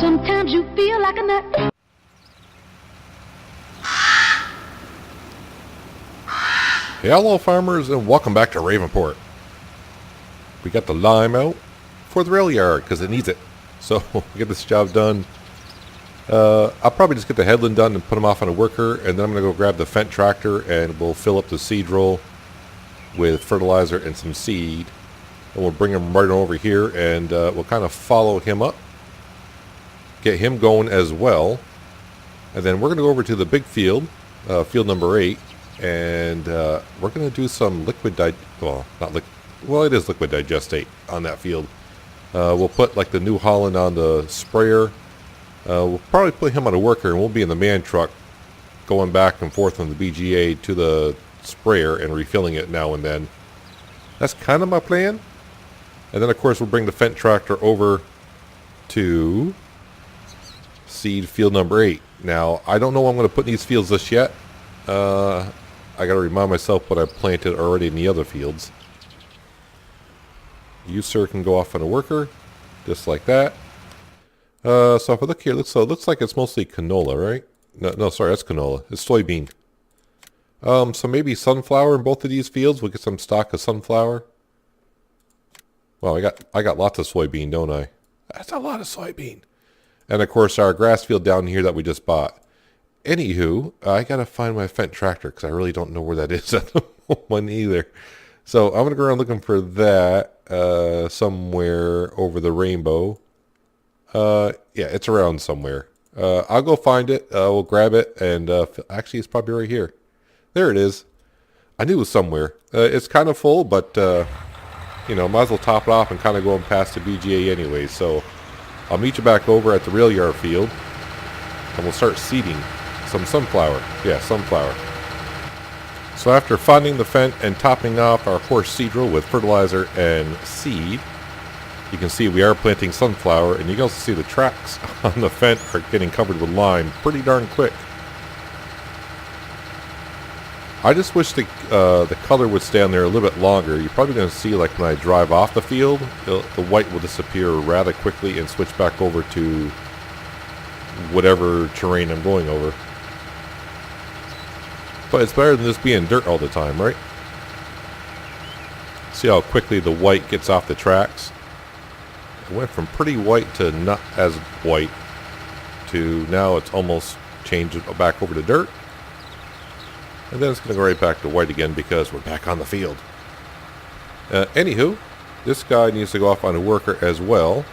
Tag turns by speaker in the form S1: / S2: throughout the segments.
S1: Sometimes you feel like a nut.
S2: Hello farmers and welcome back to Ravenport. We got the lime out for the rail yard because it needs it. So we'll get this job done. I'll probably just get the headland done and put them off on a worker, and then I'm going to go grab the Fendt tractor and we'll fill up the seed roll with fertilizer and some seed. And we'll bring him right over here and we'll kind of follow him up. Get him going as well. And then we're going to go over to the big field, field number 8. And we're going to do some liquid it is liquid digestate on that field. We'll put like the New Holland on the sprayer. We'll probably put him on a worker and we'll be in the man truck going back and forth on the BGA to the sprayer and refilling it now and then. That's kind of my plan. And then of course we'll bring the Fendt tractor over to seed field number 8. Now I don't know what I'm going to put in these fields just yet. I got to remind myself what I planted already in the other fields. You, sir, can go off on a worker, just like that. So if I look here, it looks like it's mostly canola, right? No, sorry, that's canola. It's soybean. So maybe sunflower in both of these fields. We'll get some stock of sunflower. Wow, I got lots of soybean, don't I? That's a lot of soybean. And of course, our grass field down here that we just bought. Anywho, I gotta find my Fendt tractor because I really don't know where that is at the moment either. So I'm gonna go around looking for that somewhere over the rainbow. Yeah, it's around somewhere. I'll go find it. We'll grab it, and actually, it's probably right here. There it is. I knew it was somewhere. It's kind of full, but you know, might as well top it off and kind of going past the BGA anyway. So I'll meet you back over at the rail yard field, and we'll start seeding some sunflower. Yeah, sunflower. So after finding the Fendt and topping off our horse seed roll with fertilizer and seed, you can see we are planting sunflower, and you can also see the tracks on the Fendt are getting covered with lime pretty darn quick. I just wish the color would stay on there a little bit longer. You're probably going to see, like when I drive off the field, the white will disappear rather quickly and switch back over to whatever terrain I'm going over. But it's better than just being dirt all the time, right? See how quickly the white gets off the tracks? It went from pretty white to not as white to now it's almost changed back over to dirt. And then it's going to go right back to white again because we're back on the field. Anywho, this guy needs to go off on a worker as well.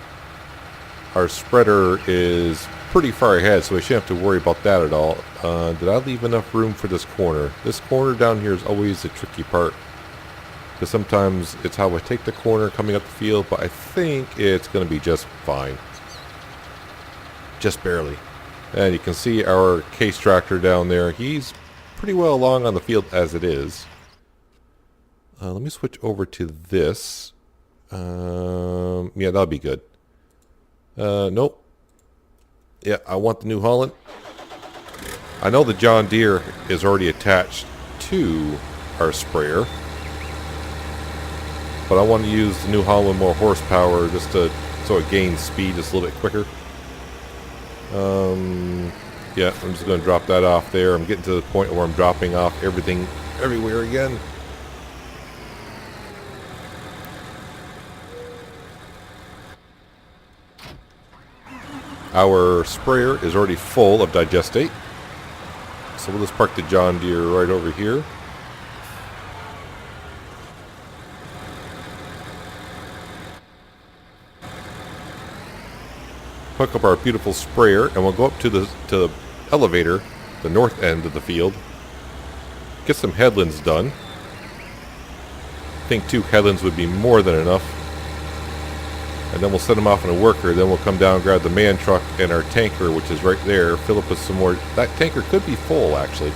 S2: Our spreader is pretty far ahead, so we shouldn't have to worry about that at all. Did I leave enough room for this corner? This corner down here is always the tricky part, because sometimes it's how I take the corner coming up the field, but I think it's going to be just fine. Just barely. And you can see our case tractor down there. He's pretty well along on the field as it is. Let me switch over to this. Yeah, that'll be good. Nope. Yeah, I want the New Holland. I know the John Deere is already attached to our sprayer, but I want to use the New Holland more horsepower just to so it gains speed just a little bit quicker. Yeah, I'm just going to drop that off there. I'm getting to the point where I'm dropping off everything everywhere again. Our sprayer is already full of digestate. So we'll just park the John Deere right over here. Hook up our beautiful sprayer, and we'll go up to the elevator, the north end of the field. Get some headlands done. I think 2 headlands would be more than enough. And then we'll send them off in a worker. Then we'll come down, grab the man truck and our tanker, which is right there. Fill up with some more. That tanker could be full, actually.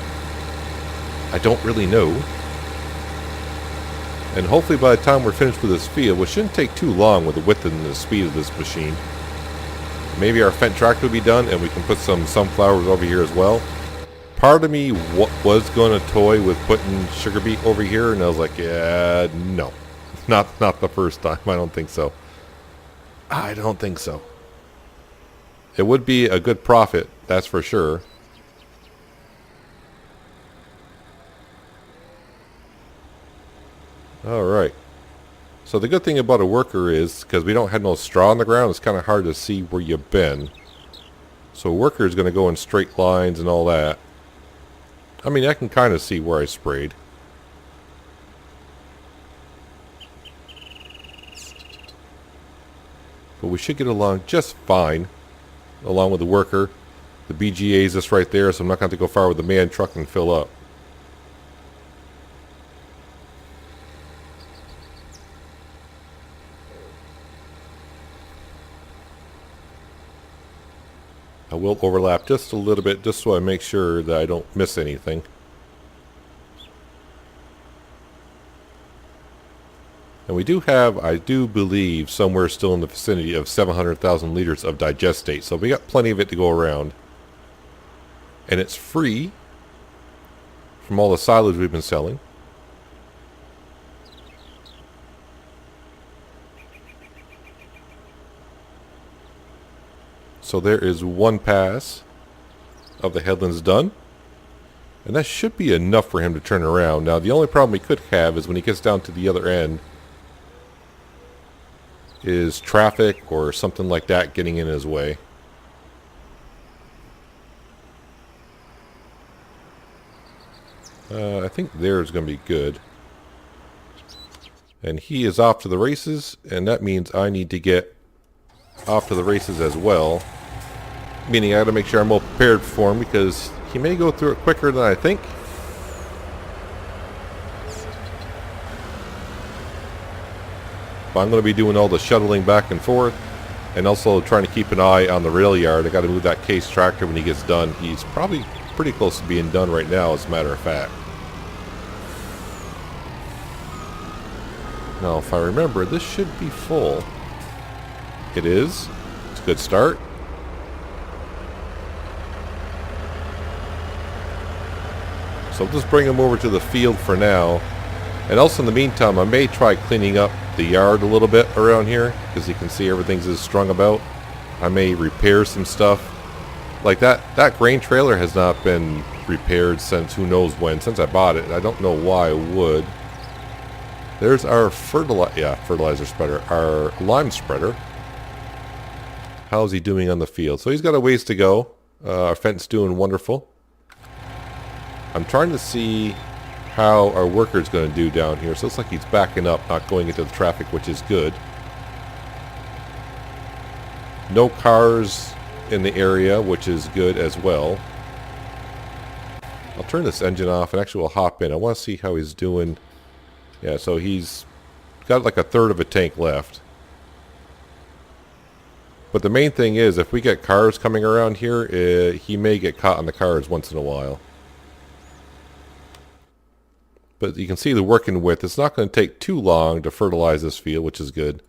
S2: I don't really know. And hopefully by the time we're finished with this field, which shouldn't take too long with the width and the speed of this machine, maybe our Fendt tractor will be done and we can put some sunflowers over here as well. Part of me was going to toy with putting sugar beet over here, and I was like, yeah, no. Not the first time. I don't think so. I don't think so. It would be a good profit, that's for sure. Alright. So the good thing about a worker is, because we don't have no straw on the ground, it's kind of hard to see where you've been. So a worker is going to go in straight lines and all that. I mean, I can kind of see where I sprayed. But we should get along just fine, along with the worker. The BGA is just right there, so I'm not going to have to go far with the man truck and fill up. I will overlap just a little bit, just so I make sure that I don't miss anything. And we do have, I do believe, somewhere still in the vicinity of 700,000 liters of digestate. So we got plenty of it to go around. And it's free from all the silage we've been selling. So there is one pass of the headlands done. And that should be enough for him to turn around. Now the only problem we could have is when he gets down to the other end is traffic or something like that getting in his way. I think there's going to be good. And he is off to the races, and that means I need to get off to the races as well. Meaning I got to make sure I'm well prepared for him, because he may go through it quicker than I think. But I'm going to be doing all the shuttling back and forth, and also trying to keep an eye on the rail yard. I got to move that case tractor when he gets done. He's probably pretty close to being done right now, as a matter of fact. Now, if I remember, this should be full. It is. It's a good start. So I'll just bring him over to the field for now. And also in the meantime, I may try cleaning up the yard a little bit around here, because you can see everything's just strung about. I may repair some stuff. Like that grain trailer has not been repaired since who knows when, since I bought it. I don't know why I would. There's our fertilizer spreader, our lime spreader. How's he doing on the field? So he's got a ways to go. Our fence doing wonderful. I'm trying to see how our worker's going to do down here. So it looks like he's backing up, not going into the traffic, which is good. No cars in the area, which is good as well. I'll turn this engine off and actually we'll hop in. I want to see how he's doing. Yeah, so he's got like a third of a tank left. But the main thing is, if we get cars coming around here, he may get caught on the cars once in a while. But you can see the working width. It's not going to take too long to fertilize this field, which is good.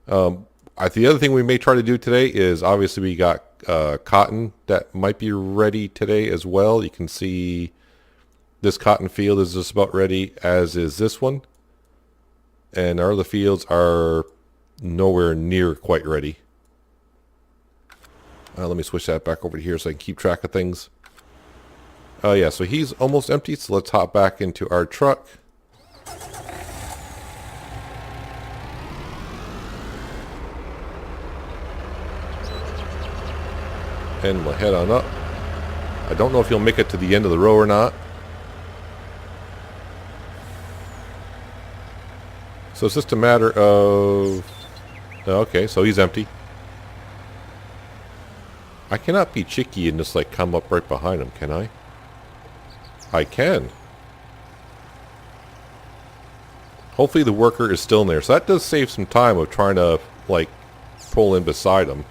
S2: The other thing we may try to do today is, obviously we got cotton that might be ready today as well. You can see this cotton field is just about ready, as is this one. And our other fields are nowhere near quite ready. Let me switch that back over to here so I can keep track of things. Yeah, so he's almost empty, so let's hop back into our truck. And we'll head on up. I don't know if he'll make it to the end of the row or not. So it's just a matter of... Okay, so he's empty. I cannot be cheeky and just like come up right behind him, can I? I can. Hopefully the worker is still in there. So that does save some time of trying to like pull in beside him.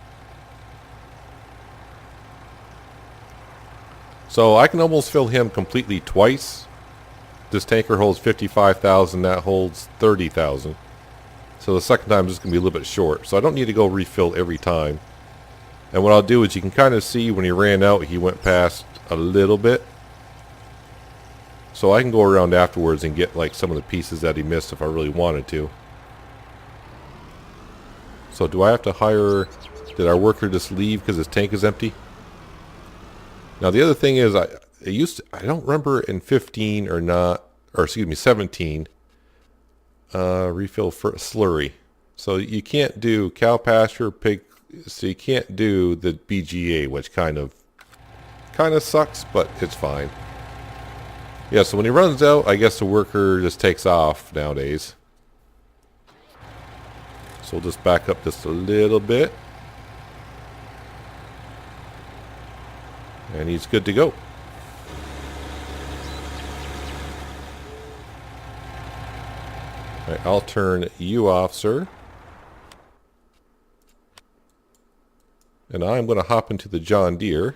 S2: So I can almost fill him completely twice. This tanker holds 55,000, that holds 30,000. So the second time is just going to be a little bit short. So I don't need to go refill every time. And what I'll do is you can kind of see when he ran out, he went past a little bit. So I can go around afterwards and get like some of the pieces that he missed if I really wanted to. So do I have to hire Did our worker just leave because his tank is empty? Now the other thing is, I don't remember in 15 or not, or excuse me, 17, refill for slurry. So you can't do cow pasture, pig, so you can't do the BGA, which kind of sucks, but it's fine. Yeah, so when he runs out, I guess the worker just takes off nowadays. So we'll just back up just a little bit. And he's good to go. Alright, I'll turn you off, sir. And I'm going to hop into the John Deere.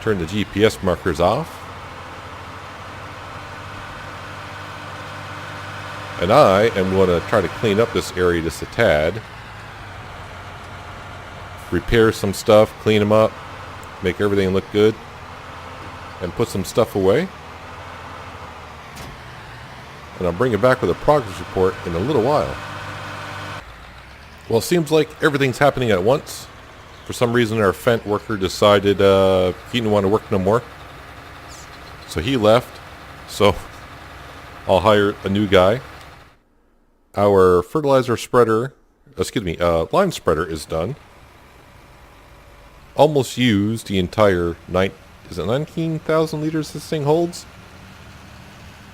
S2: Turn the GPS markers off. And I am going to try to clean up this area just a tad. Repair some stuff, clean them up, make everything look good, and put some stuff away. And I'll bring it back with a progress report in a little while. Well, it seems like everything's happening at once. For some reason, our Fent worker decided he didn't want to work no more. So he left. So I'll hire a new guy. Our fertilizer spreader, lime spreader is done. Almost used the entire 19,000 liters this thing holds.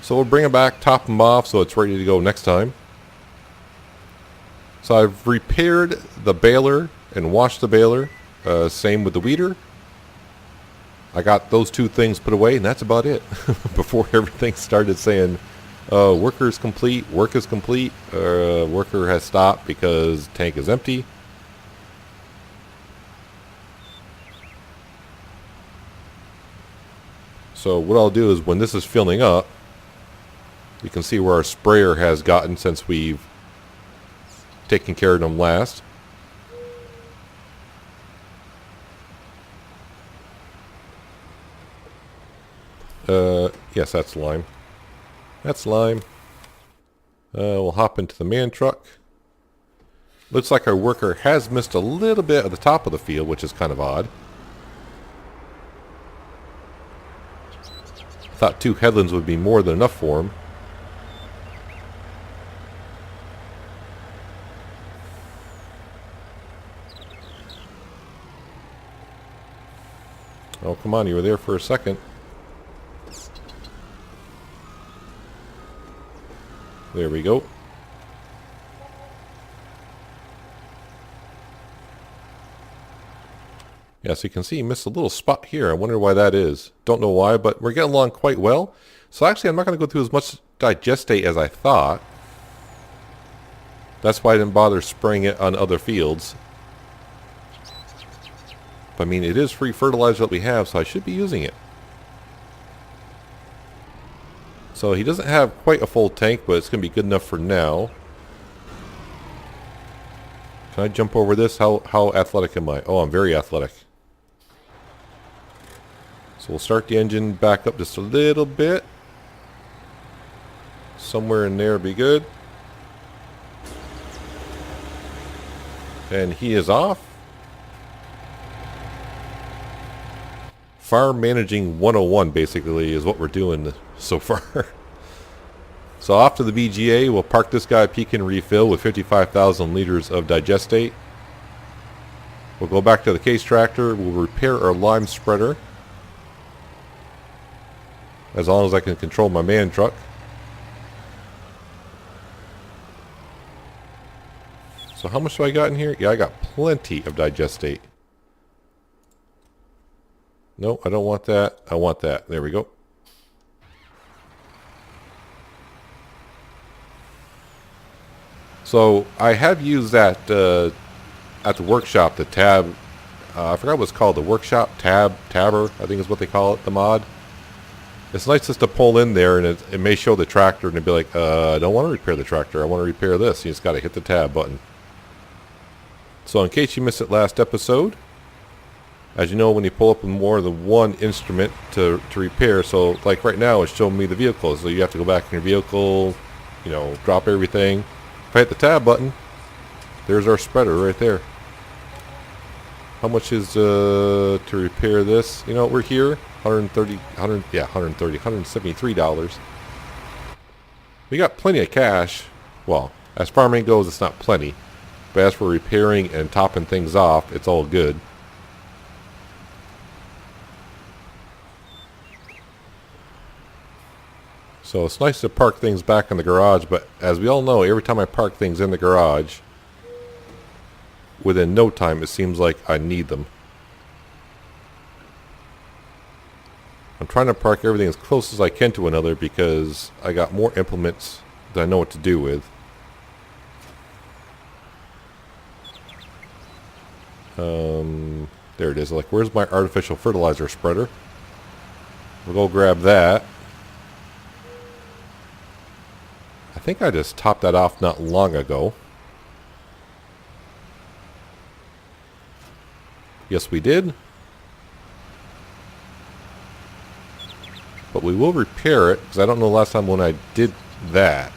S2: So we'll bring it back, top them off so it's ready to go next time. So I've repaired the baler and washed the baler. Same with the weeder. I got those two things put away, and that's about it. Before everything started saying, worker is complete, work is complete, worker has stopped because tank is empty. So what I'll do is when this is filling up, you can see where our sprayer has gotten since we've taken care of them last. Yes, that's lime. That's lime. We'll hop into the man truck. Looks like our worker has missed a little bit at the top of the field, which is kind of odd. Thought 2 headlands would be more than enough for him. Oh, come on, you were there for a second. There we go. Yeah, so you can see he missed a little spot here. I wonder why that is. Don't know why, but we're getting along quite well. So actually, I'm not going to go through as much digestate as I thought. That's why I didn't bother spraying it on other fields. But I mean, it is free fertilizer that we have, so I should be using it. So he doesn't have quite a full tank, but it's going to be good enough for now. Can I jump over this? How athletic am I? Oh, I'm very athletic. So we'll start the engine back up just a little bit. Somewhere in there would be good. And he is off. Farm Managing 101 basically is what we're doing so far. So off to the BGA, we'll park this guy peak and refill with 55,000 liters of digestate. We'll go back to the case tractor, we'll repair our lime spreader. As long as I can control my man truck. So how much do I got in here? Yeah, I got plenty of digestate. No, I don't want that. I want that. There we go. So I have used that at the workshop, the tab. I forgot what it's called. The workshop tabber, I think is what they call it, the mod. It's nice just to pull in there, and it may show the tractor, and it'd be like, I don't want to repair the tractor. I want to repair this. You just got to hit the tab button. So in case you missed it last episode, as you know, when you pull up with more than one instrument to repair, so like right now it's showing me the vehicle, so you have to go back in your vehicle, you know, drop everything, If I hit the tab button, there's our spreader right there. How much is to repair this? You know, we're here, $173. We got plenty of cash. Well, as farming goes, it's not plenty. But as for repairing and topping things off, it's all good. So it's nice to park things back in the garage, but as we all know, every time I park things in the garage, within no time it seems like I need them. I'm trying to park everything as close as I can to another because I got more implements than I know what to do with. There it is. Like, where's my artificial fertilizer spreader? We'll go grab that. I think I just topped that off not long ago. Yes, we did. But we will repair it, because I don't know the last time when I did that.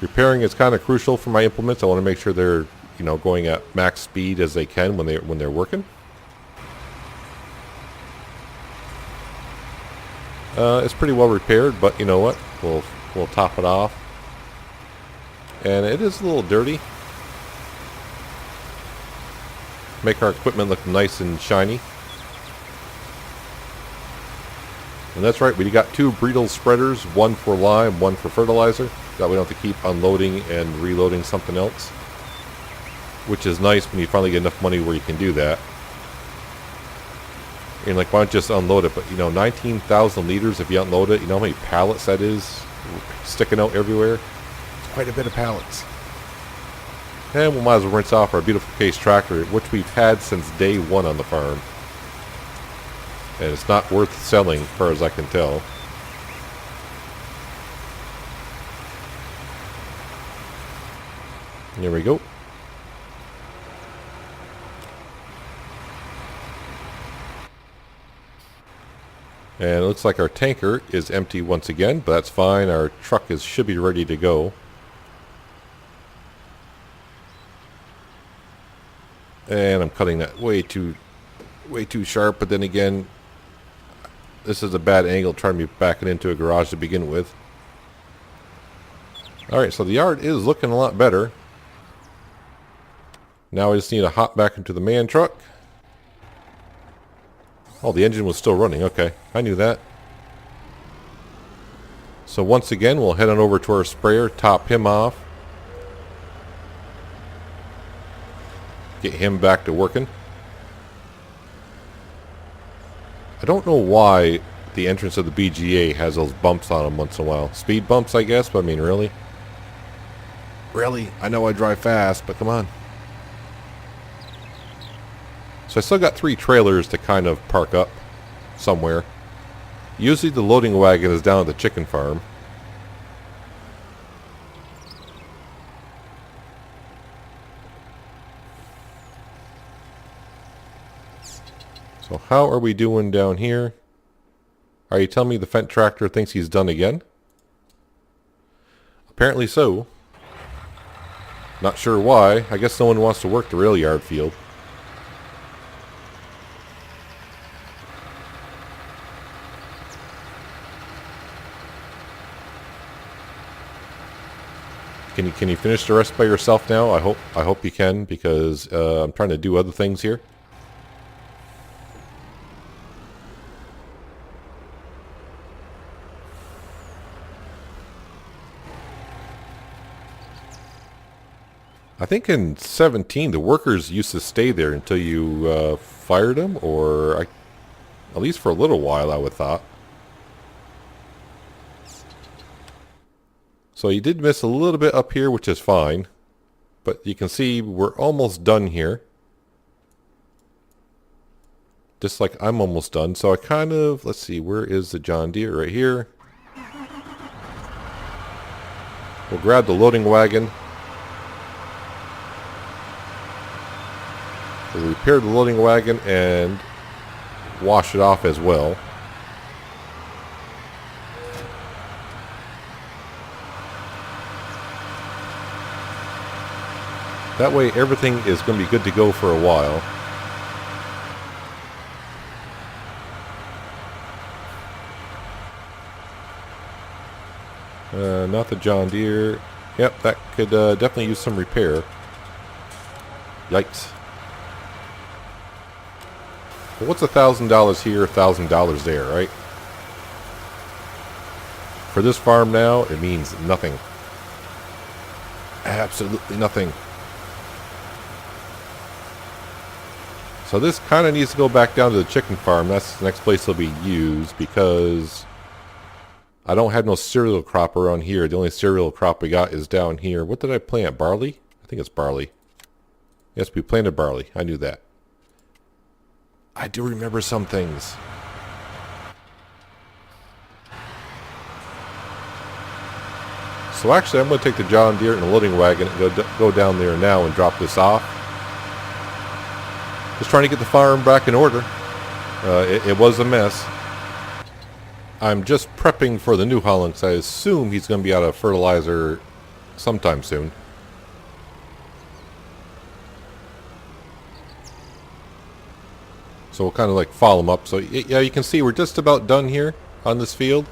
S2: Repairing is kind of crucial for my implements. I want to make sure they're, you know, going at max speed as they can when they're working. It's pretty well repaired, but you know what? We'll top it off. And it is a little dirty. Make our equipment look nice and shiny. And that's right, we got 2 Breedle spreaders, one for lime, one for fertilizer. That we don't have to keep unloading and reloading something else. Which is nice when you finally get enough money where you can do that. And like, why don't you just unload it? But you know, 19,000 liters if you unload it, you know how many pallets that is sticking out everywhere? It's quite a bit of pallets. And we might as well rinse off our beautiful case tractor, which we've had since day 1 on the farm. And it's not worth selling, as far as I can tell. There we go. And it looks like our tanker is empty once again, but that's fine. Our truck should be ready to go. And I'm cutting that way too sharp, but then again, this is a bad angle trying to be backing into a garage to begin with. Alright, so the yard is looking a lot better. Now I just need to hop back into the man truck. Oh, the engine was still running. Okay, I knew that. So once again, we'll head on over to our sprayer, top him off. Get him back to working. I don't know why the entrance of the BGA has those bumps on them once in a while. Speed bumps, I guess, but I mean, really? Really? I know I drive fast, but come on. So I still got 3 trailers to kind of park up somewhere. Usually the loading wagon is down at the chicken farm. So how are we doing down here? Are you telling me the Fendt tractor thinks he's done again? Apparently so. Not sure why. I guess no one wants to work the rail yard field. Can you finish the rest by yourself now? I hope you can, because I'm trying to do other things here. I think in 17 the workers used to stay there until you fired them, or at least for a little while, I would thought. So you did miss a little bit up here, which is fine. But you can see we're almost done here. Just like I'm almost done. So I kind of, let's see, where is the John Deere? Right here. We'll grab the loading wagon. We'll repair the loading wagon and wash it off as well. That way everything is going to be good to go for a while. Not the John Deere. Yep, that could definitely use some repair. Yikes. Well, what's $1,000 here, $1,000 there, right? For this farm now, it means nothing. Absolutely nothing. So this kind of needs to go back down to the chicken farm. That's the next place it'll be used because I don't have no cereal crop around here. The only cereal crop we got is down here. What did I plant? Barley? I think it's barley. Yes, we planted barley. I knew that. I do remember some things. So actually, I'm going to take the John Deere and the loading wagon and go down there now and drop this off. Just trying to get the farm back in order. It was a mess. I'm just prepping for the New Holland because I assume he's going to be out of fertilizer sometime soon. So we'll kind of like follow him up. So yeah, you can see we're just about done here on this field.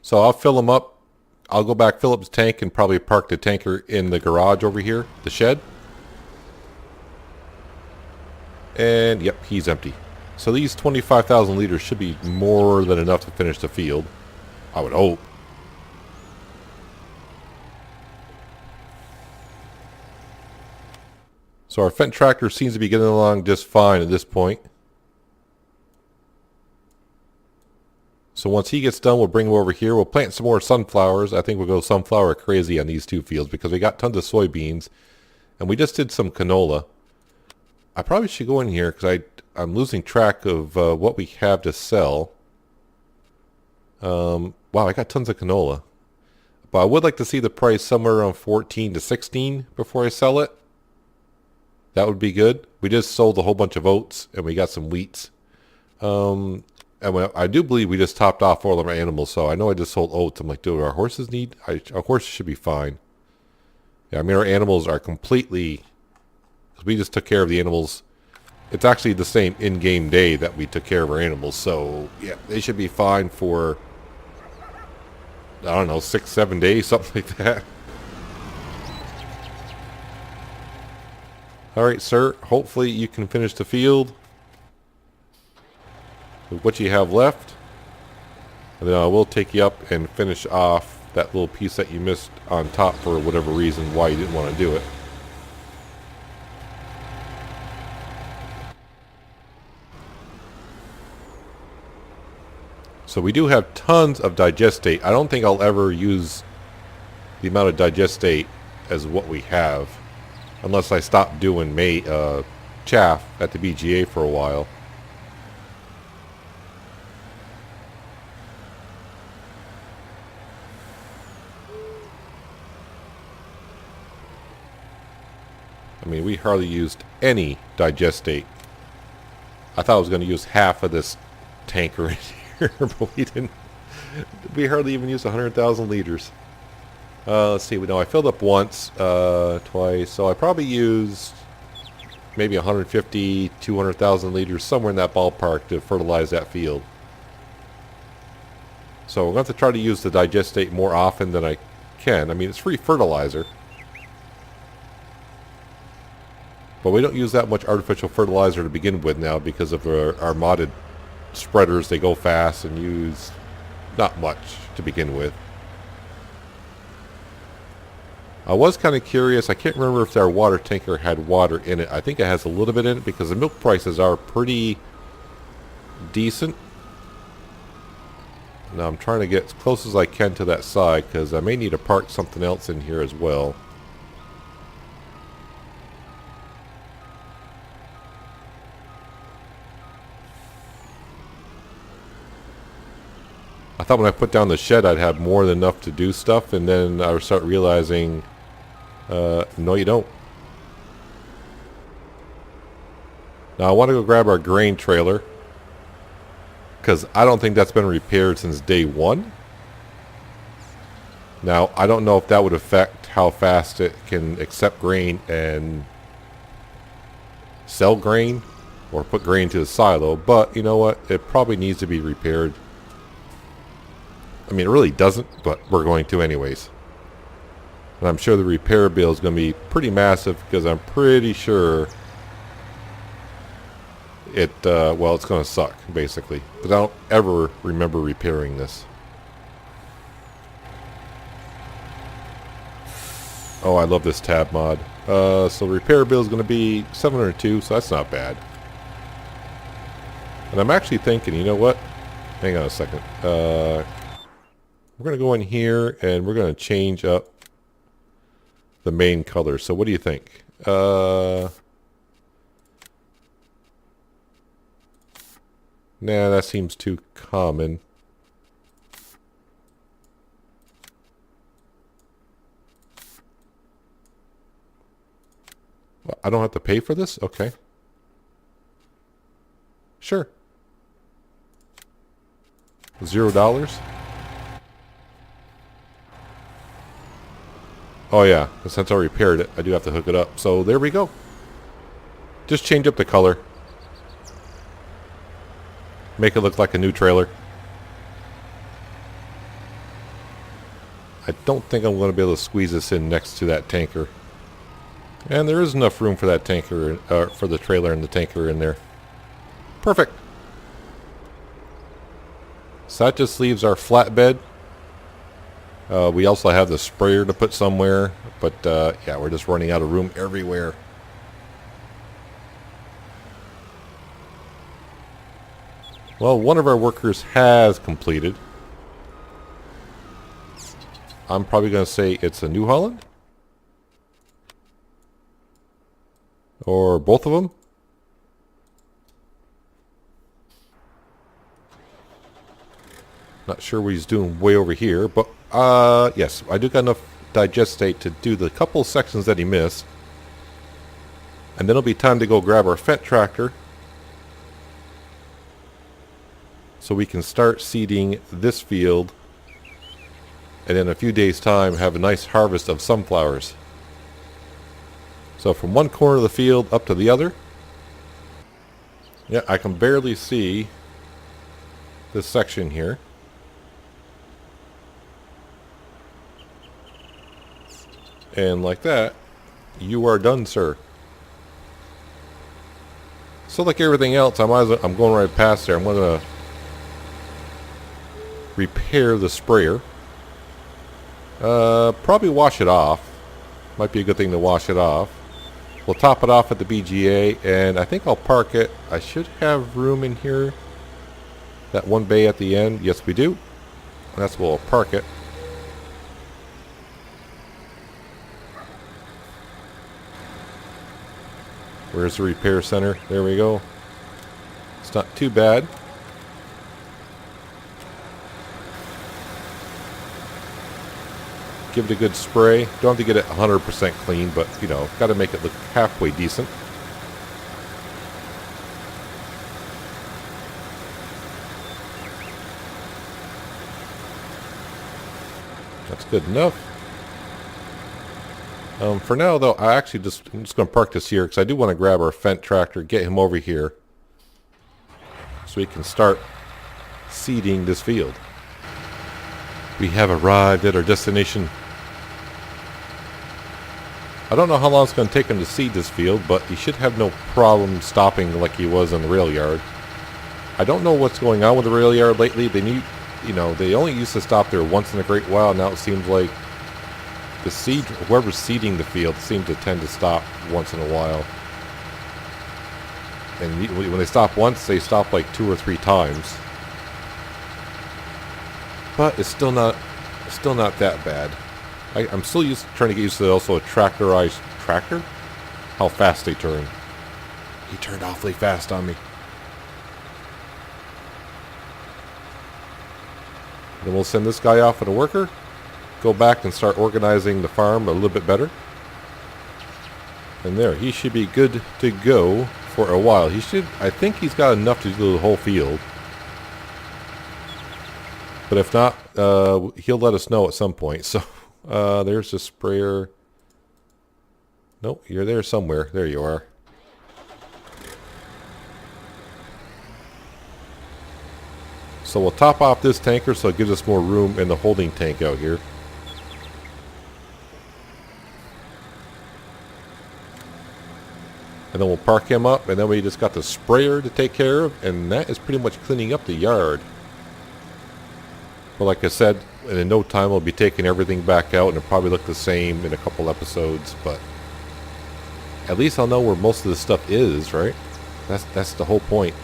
S2: So I'll fill him up. I'll go back, fill up his tank, and probably park the tanker in the garage over here, the shed. And yep, he's empty. So these 25,000 liters should be more than enough to finish the field. I would hope. So our Fendt tractor seems to be getting along just fine at this point. So once he gets done, we'll bring him over here. We'll plant some more sunflowers. I think we'll go sunflower crazy on these two fields because we got tons of soybeans. And we just did some canola. I probably should go in here because I'm losing track of what we have to sell. Wow, I got tons of canola. But I would like to see the price somewhere around 14 to 16 before I sell it. That would be good. We just sold a whole bunch of oats and we got some wheats. And I do believe we just topped off all of our animals. So I know I just sold oats. I'm like, do our horses need? Our horses should be fine. Yeah, I mean, our animals are completely... We just took care of the animals. It's actually the same in-game day that we took care of our animals. So, yeah, they should be fine for, I don't know, 6-7 days, something like that. Alright, sir. Hopefully you can finish the field with what you have left. And then I will take you up and finish off that little piece that you missed on top for whatever reason why you didn't want to do it. So we do have tons of digestate. I don't think I'll ever use the amount of digestate as what we have. Unless I stop doing chaff at the BGA for a while. I mean, we hardly used any digestate. I thought I was going to use half of this tanker in here, but we didn't. We hardly even used 100,000 liters. Let's see. No, I filled up once, twice. So I probably used maybe 150, 200,000 liters, somewhere in that ballpark to fertilize that field. So I'm going to have to try to use the digestate more often than I can. I mean, it's free fertilizer. But we don't use that much artificial fertilizer to begin with now because of our modded spreaders. They go fast and use not much to begin with. I was kind of curious. I can't remember if our water tanker had water in it. I think it has a little bit in it because the milk prices are pretty decent. Now I'm trying to get as close as I can to that side because I may need to park something else in here as well. I thought when I put down the shed I'd have more than enough to do stuff, and then I would start realizing, no you don't. Now I want to go grab our grain trailer, because I don't think that's been repaired since day one. Now, I don't know if that would affect how fast it can accept grain and sell grain or put grain to the silo, but you know what? It probably needs to be repaired. I mean, it really doesn't, but we're going to anyways. And I'm sure the repair bill is going to be pretty massive because I'm pretty sure it's going to suck, basically. But I don't ever remember repairing this. Oh, I love this tab mod. So repair bill is going to be 702, so that's not bad. And I'm actually thinking, you know what? Hang on a second. We're going to go in here and we're going to change up the main color. So what do you think? Nah, that seems too common. Well, I don't have to pay for this? Okay. Sure. $0? Oh yeah, since I repaired it, I do have to hook it up. So there we go. Just change up the color. Make it look like a new trailer. I don't think I'm going to be able to squeeze this in next to that tanker. And there is enough room for that tanker, for the trailer and the tanker in there. Perfect. So that just leaves our flatbed. We also have the sprayer to put somewhere, but yeah, we're just running out of room everywhere. Well, one of our workers has completed. I'm probably going to say it's a New Holland. Or both of them. Not sure what he's doing way over here, but yes, I do got enough digestate to do the couple sections that he missed. And then it'll be time to go grab our Fendt tractor so we can start seeding this field, and in a few days time have a nice harvest of sunflowers. So from one corner of the field up to the other. Yeah, I can barely see this section here. And like that, you are done, sir. So like everything else, I'm going right past there. I'm going to repair the sprayer. Probably wash it off. Might be a good thing to wash it off. We'll top it off at the BGA, and I think I'll park it. I should have room in here. That one bay at the end. Yes, we do. And that's where we'll park it. Where's the repair center? There we go. It's not too bad. Give it a good spray. Don't have to get it 100% clean, but, you know, got to make it look halfway decent. That's good enough. For now, though, I'm just going to park this here because I do want to grab our Fendt tractor, get him over here so we can start seeding this field. We have arrived at our destination. I don't know how long it's going to take him to seed this field, but he should have no problem stopping like he was in the rail yard. I don't know what's going on with the rail yard lately. They only used to stop there once in a great while. Now it seems like whoever's seeding the field seems to tend to stop once in a while. And when they stop once, they stop like 2 or 3 times. But it's still not that bad. I'm still trying to get used to also a tractorized tractor. How fast they turn. He turned awfully fast on me. Then we'll send this guy off with a worker. Go back and start organizing the farm a little bit better. And there, he should be good to go for a while. I think he's got enough to do the whole field. But if not, he'll let us know at some point. So there's the sprayer. Nope, you're there somewhere. There you are. So we'll top off this tanker so it gives us more room in the holding tank out here. And then we'll park him up, and then we just got the sprayer to take care of, and that is pretty much cleaning up the yard. But like I said, in no time we'll be taking everything back out, and it'll probably look the same in a couple episodes, but at least I'll know where most of the stuff is, right? That's the whole point.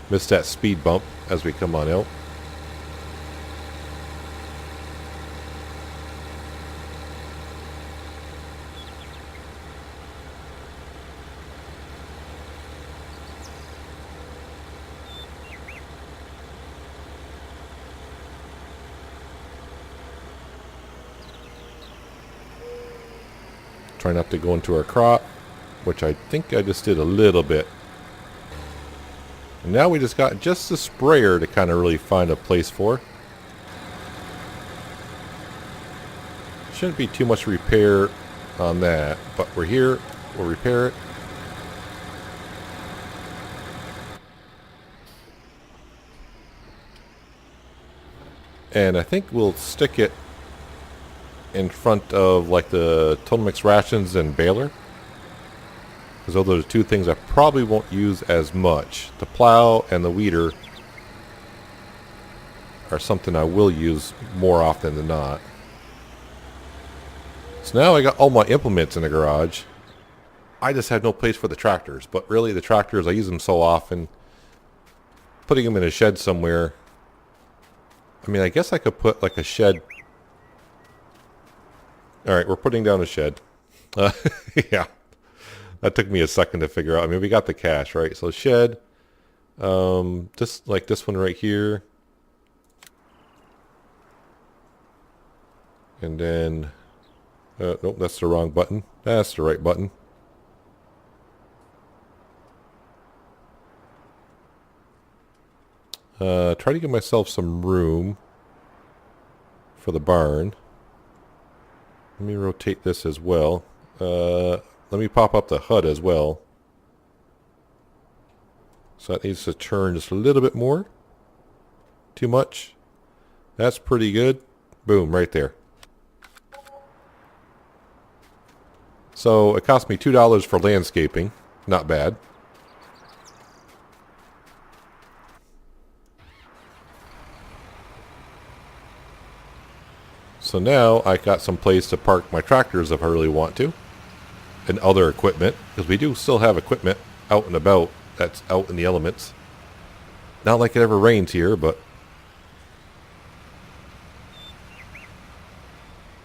S2: Missed that speed bump as we come on out. Try not to go into our crop, which I think I just did a little bit. And now we just got just the sprayer to kind of really find a place for. Shouldn't be too much repair on that, but we're here, we'll repair it. And I think we'll stick it in front of like the Total Mix rations and baler, because those are the two things I probably won't use as much. The plow and the weeder are something I will use more often than not. So now I got all my implements in the garage. I just have no place for the tractors, but really the tractors, I use them so often. Putting them in a shed somewhere, I mean, I guess I could put like a shed. Alright, we're putting down a shed. Yeah. That took me a second to figure out. I mean, we got the cash, right? So shed. Just like this one right here. And then... nope, that's the wrong button. That's the right button. Try to give myself some room for the barn. Let me rotate this as well. Let me pop up the HUD as well. So that needs to turn just a little bit more. Too much. That's pretty good. Boom, right there. So it cost me $2 for landscaping. Not bad. So now I got some place to park my tractors if I really want to. And other equipment, because we do still have equipment out and about that's out in the elements. Not like it ever rains here, but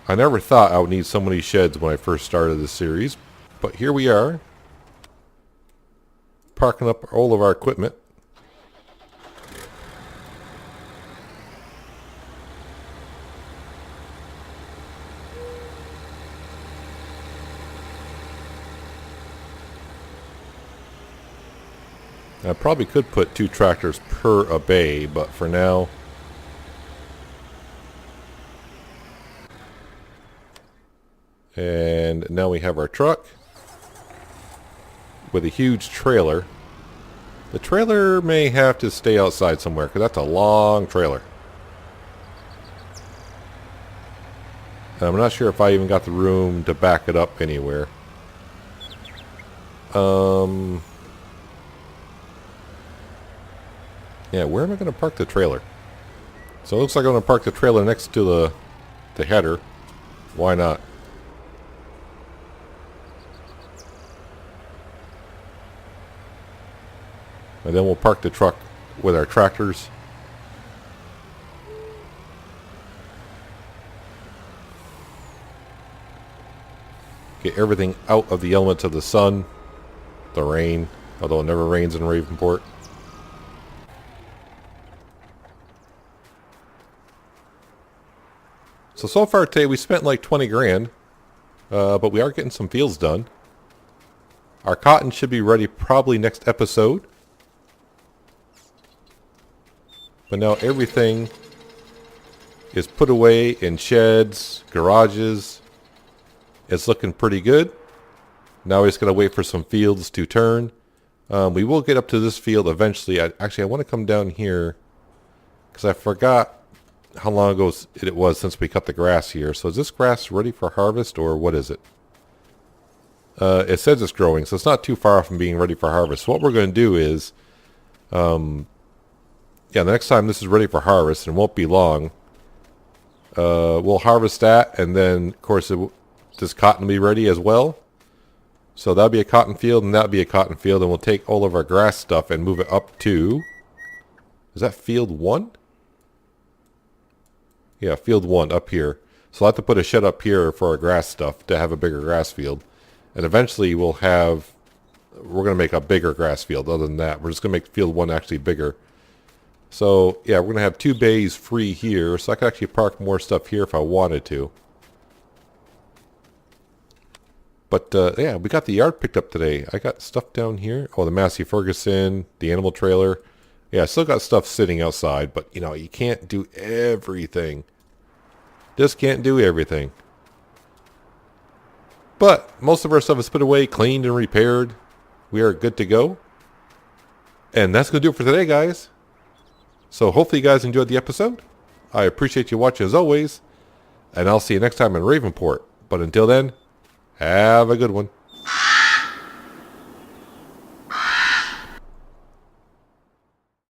S2: I never thought I would need so many sheds when I first started this series. But here we are, parking up all of our equipment. I probably could put 2 tractors per a bay, but for now... And now we have our truck with a huge trailer. The trailer may have to stay outside somewhere, because that's a long trailer. And I'm not sure if I even got the room to back it up anywhere. Yeah, where am I going to park the trailer? So it looks like I'm going to park the trailer next to the header. Why not? And then we'll park the truck with our tractors. Get everything out of the elements of the sun, the rain, although it never rains in Ravenport. So far today we spent like 20 grand, but we are getting some fields done. Our cotton should be ready probably next episode. But now everything is put away in sheds, garages. It's looking pretty good. Now we just gotta wait for some fields to turn. We will get up to this field eventually. I want to come down here because I forgot how long ago it was since we cut the grass here. So is this grass ready for harvest, or what is it? It says it's growing, so it's not too far from being ready for harvest. So what we're going to do is, the next time this is ready for harvest, and it won't be long, we'll harvest that, and then, of course, this cotton will be ready as well. So that'll be a cotton field, and that'll be a cotton field, and we'll take all of our grass stuff and move it up to... Is that field 1? Yeah, field 1 up here. So I'll have to put a shed up here for our grass stuff to have a bigger grass field. And eventually we're going to make a bigger grass field. Other than that, we're just going to make field 1 actually bigger. So, yeah, we're going to have 2 bays free here. So I could actually park more stuff here if I wanted to. But, yeah, we got the yard picked up today. I got stuff down here. Oh, the Massey Ferguson, the animal trailer. Yeah, I still got stuff sitting outside. But, you know, you can't do everything. Just can't do everything. But most of our stuff is put away, cleaned, and repaired. We are good to go. And that's going to do it for today, guys. So hopefully you guys enjoyed the episode. I appreciate you watching as always. And I'll see you next time in Ravenport. But until then, have a good one.